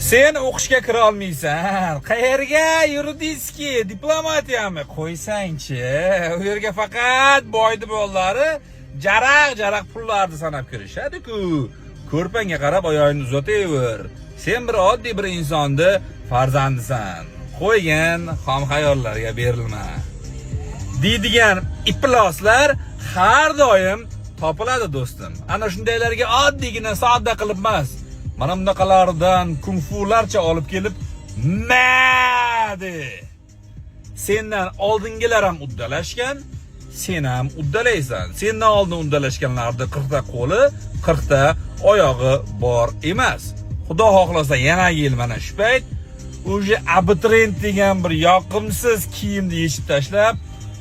Sen o'qishga kira olmaysan. Qayerga? Yuridiskiy, diplomatiyami? Qo'ysangchi. U yerga faqat boydi bo'llari jaraq pullarni sanab kirishadi-ku. Ko'rpangga qarab oyog'ingni uzataver. Sen bir oddiy bir insonni farzandisan. Qo'ygan xom xayollarga berilma. Deydigan ifloslar har doim topiladi do'stim. Ana shundaylarga oddiygina sodda qilib emas, mana bunaqalardan kungfularcha olib kelib madi. Sendan oldingilar ham uddalashgan, sen ham uddalaysan. Sendan oldin uddalashganlarning 40 ta qo'li, 40 ta oyog'i bor emas. Xudo xohlasa yana yil mana shu payt o'sha abituriyent degan bir yoqimsiz kiyimni yechib tashlab,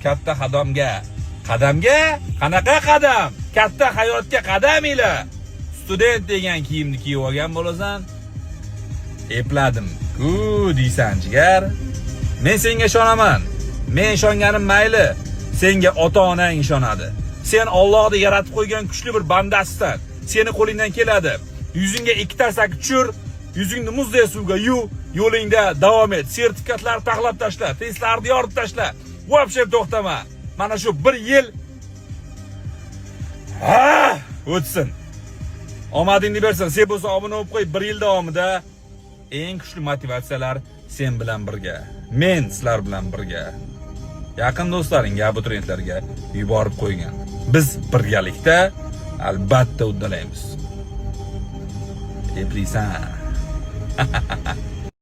katta qadamga, qanaqa qadam? Katta hayotga qadam ila. Student degan kiyimni kiyib olgan bo'lasan, epladim ku deysan jigar. Men senga ishonaman. Men ishonganim mayli. Senga ota-onang ishonadi. Sen Allohning yaratib qo'ygan kuchli bir bandasisan. Seni qo'lingdan keladi. Yuzingga 2 tarsaki tushir, yuzingni muzday suvga yuv, yo'lingda davom et. Sertifikatlarni taxlab tashla, testlarni yoritib tashla. Voobshe to'xtama. Mana shu 1 yil o'tsin. Omadingni bersin. Sen bo'lsa obuna bo'lib qo'y. 1 yil davomida eng kuchli motivatsiyalar sen bilan birga. Men sizlar bilan birga. Yaqin do'stlaringga, abituriyentlarga yuborib qo'ygan. Biz birgalikda albatta uddalaymiz. Eplaysan.